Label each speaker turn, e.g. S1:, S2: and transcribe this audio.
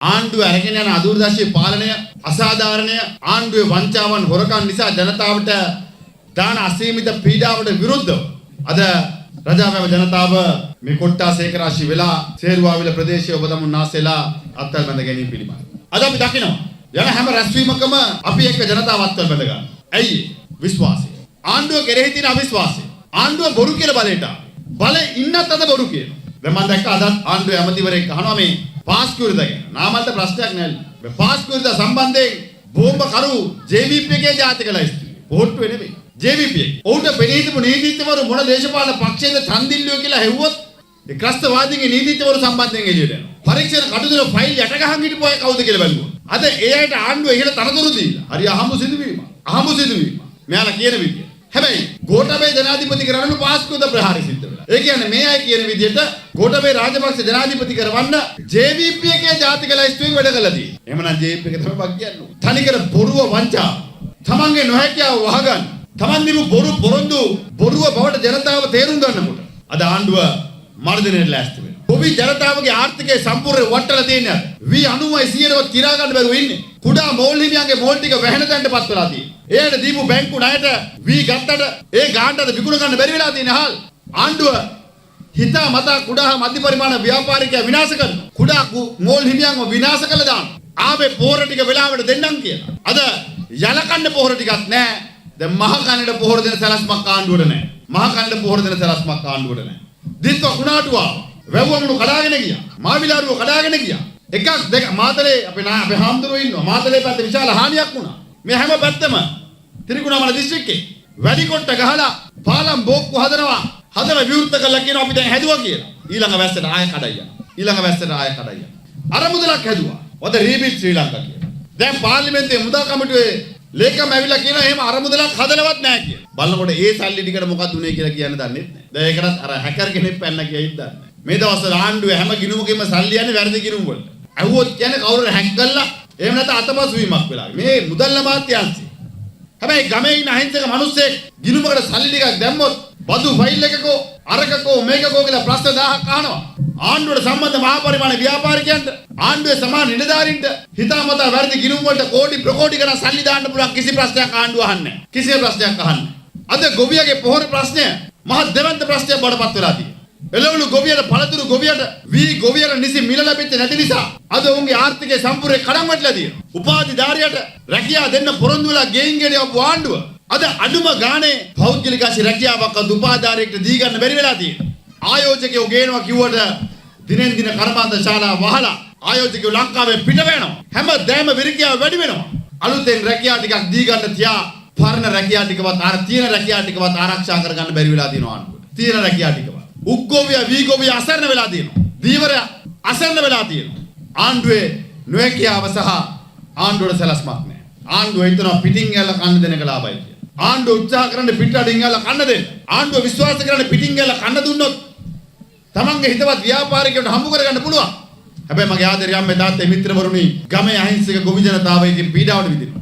S1: ආණ්ඩුව අරගෙන යන අදූරදර්ශී පාලනය අසාධාරණය ආණ්ඩුවේ වංචාවන් හොරකම් නිසා ජනතාවට දාන අසීමිත පීඩාවට විරුද්ධව අද රජාපෑම ජනතාව මේ කොට්ටාසේකරාශී වෙලා සේරුවාවිල ප්‍රදේශයේ ඔබ තමුන්නාසෙලා අත්වැල් බැඳ ගැනීම පිළිබඳ. අද අපි දකිනවා යන හැම රැස්වීමකම අපි එක්ක ජනතාව අත්වැල් බැඳ ගන්න. ඇයි? විශ්වාසය. ආණ්ඩුව කෙරෙහි තියෙන අවිශ්වාසය. ආණ්ඩුව බොරු කියලා බලයට. බලේ ඉන්නත් අද බොරු කියනවා. දැන් මම දැක්ක අද ආණ්ඩුවේ ඇමතිවරයෙක් අහනවා මේ පාස්කු විරුද්ධ ගැන. නාමල්ට ප්‍රශ්නයක් නැහැ. මේ පාස්කු විරුද්ධ සම්බන්ධයෙන් බෝම්බ කරු JVP එකේ ජාතික ලයිස්තු. පොහොට්ටුවේ නෙමෙයි. JVP එක. ඔවුන්ට පෙනී තිබු නීතිඥවරු මොන දේශපාලන පක්ෂයේද ඡන්දිල්ලියෝ කියලා හෙව්වොත් ඒ ක්‍රස්තවාදීන්ගේ නීතිඥවරු සම්බන්ධයෙන් එළියට එනවා. පරීක්ෂණ කටයුතු ෆයිල් යට ගහන් හිටපු අය කවුද කියලා බලුවා. අද ඒ අයට ආණ්ඩුව ඉහළ තනතුරු දීලා. හරි අහඹු සිදුවීම. අහඹු සිදුවීම. මෙයාලා කියන විදිය. හැබැයි ගෝඨාභය ජනාධිපති කරන්න පාස්කුවද ප්‍රහාරය සිද්ධ වෙලා. ඒ කියන්නේ මේ අය කියන විදිහට ගෝඨාභය රාජපක්ෂ ජනාධිපති කරවන්න JVP එකේ ජාතික ලයිස්තුවෙන් වැඩ කළා තියෙන්නේ. එහෙමනම් JVP එක තමයි බක් කියන්නේ. තනිකර බොරුව වංචා. තමන්ගේ නොහැකියාව වහගන්න. තමන් දීපු බොරු පොරොන්දු බොරුව බවට ජනතාව තේරුම් ගන්නකොට අද ආණ්ඩුව මර්ධනයට ලෑස්ති වෙනවා. කොවි ජනතාවගේ ආර්ථිකය සම්පූර්ණ වටලා තියෙන V90 කිරා ගන්න බැරුව ඉන්නේ. කුඩා මෝල් හිමියන්ගේ මෝල් ටික වැහෙන තැනටපත් වෙලා තියෙන්නේ. එයාට දීපු බැංකු ණයට V ගත්තට ඒ ගාණ්ඩට විකුණ ගන්න බැරි වෙලා තියෙන හාල්. ආණ්ඩුව හිතා මතා කුඩා මධ්‍ය පරිමාණ ව්‍යාපාරිකයා විනාශ කරනවා. කුඩා මෝල් හිමියන්ව විනාශ කළා දාන. ආවේ පොහොර ටික වෙලාවට දෙන්නම් කියලා. අද යලකන්න පොහොර ටිකක් නැහැ. දැන් මහ කන්නට පොහොර දෙන සලස්මක් ආණ්ඩුවට නැහැ. මහ කන්නට පොහොර දෙන සලස්මක් ආණ්ඩුවට නැහැ. දිත්ව කුණාටුවා වැව්වමුණු කඩාගෙන ගියා. මාවිලාරුව කඩාගෙන ගියා. එකක් දෙක මාතලේ අපේ හාමුදුරුවෝ ඉන්නවා. මාතලේ පැත්තේ විශාල හානියක් වුණා. මේ හැම පැත්තම ත්‍රිකුණාමල දිස්ත්‍රික්කේ වැඩි කොට ගහලා පාලම් බෝක්කු හදනවා. හදලා විවෘත කළා කියනවා අපි දැන් හැදුවා කියලා. ඊළඟ වැස්සට ආයෙ කඩයියා. ඊළඟ වැස්සට ආයෙ කඩයියා. අර මුදලක් හැදුවා. ඔද රීබිල් ශ්‍රී ලංකා කියලා. දැන් පාර්ලිමේන්තුවේ මුදල් කමිටුවේ ලේකම් ඇවිල්ලා කියනවා එහෙම අර මුදලක් හදලවත් නැහැ කියලා. බලනකොට ඒ සල්ලි ටිකට මොකක්ද උනේ කියලා කියන්න දන්නේ නැහැ. දැන් ඒකටත් අර හැකර් කෙනෙක් පැන්න කියයිද දන්නේ නැහැ. මේ දවස්වල ආණ්ඩුවේ හැම ගිණුමකෙම සල්ලි යන්නේ වැරදි ගිණුම් වලට. අහුවොත් කියන්නේ කවුරුර හැක් කළා එහෙම නැත්නම් අතපසු වීමක් වෙලා. මේ මුදල් අමාත්‍යාංශය. හැබැයි ගමේ ඉන්න අහිංසක මිනිස්සෙක් ගිණුමකට සල්ලි ටිකක් දැම්මොත් බදු ෆයිල් එකකෝ අරකකෝ මේකකෝ කියලා ප්‍රශ්න 1000ක් අහනවා. ආණ්ඩුවට සම්බන්ධ මහා පරිමාණ ව්‍යාපාරිකයන්ට ආණ්ඩුවේ සමාන නිලධාරීන්ට හිතාමතා වැරදි ගිණුම් වලට කෝටි ප්‍රකෝටි ගණන් සල්ලි දාන්න පුළුවන් කිසි ප්‍රශ්නයක් ආණ්ඩුව අහන්නේ නැහැ. කිසිම ප්‍රශ්නයක් අහන්නේ නැහැ. අද ගොවියගේ පොහොර ප්‍රශ්නය මහ දෙවන්ත ප්‍රශ්නයක් බවටපත් වෙලා තියෙනවා. එළවලු ගොවියට පළතුරු ගොවියට ගොවියට නිසි මිල ලැබෙන්නේ නැති නිසා අද උන්ගේ ආර්ථිකය සම්පූර්ණයෙන් කඩන් වැටලා තියෙනවා. උපාධිධාරියට රැකියාව දෙන්න පොරොන්දු වෙලා ගෙයින් ගෙඩිය ආණ්ඩුව අද අඩුම ගානේ පෞද්ගලික උපාධිධාරියෙක්ට දී ගන්න බැරි වෙලා තියෙනවා. ආයෝජකයෝ ගේනවා කිව්වට දිනෙන් දින කර්මාන්ත ශාලා වහලා ආයෝජකයෝ ලංකාවේ පිට වෙනවා. හැමදේම විරිකියාව වැඩි වෙනවා. අලුතෙන් රැකියාව ටිකක් දී ගන්න තියා පරණ රැකියාව ටිකවත් තියෙන රැකියාව ටිකවත් ආරක්ෂා කර ගන්න බැරි වෙලා තියෙනවා ආණ්ඩුවට. තියෙන රැකියාව ටිකවත් ගොවිය අසරණ වෙලා තියෙනවා. දීවර අසරණ වෙලා තියෙනවා. ආණ්ඩුවේ නොහැකියාව සහ ආණ්ඩුවට සලස්මක් නැහැ. ආණ්ඩුව හිතනවා පිටින් ඇල්ල කන්න දෙන එක ලාභයි කියලා. ආණ්ඩුව උත්සාහ කරන්නේ පිටරටින් ඇල්ල කන්න දෙන්න. ආණ්ඩුව විශ්වාස කරන්නේ පිටින් ඇල්ල කන්න දුන්නොත් තමන්ගේ හිතවත් ව්‍යාපාරිකයන්ට හම්බ කරගන්න පුළුවන්. හැබැයි මගේ ආදරේ අම්මේ තාත්තේ මිත්‍රවරුනි ගමේ අහිංසක ගොවි ජනතාව ඉතින් පීඩාවට විඳිනවා.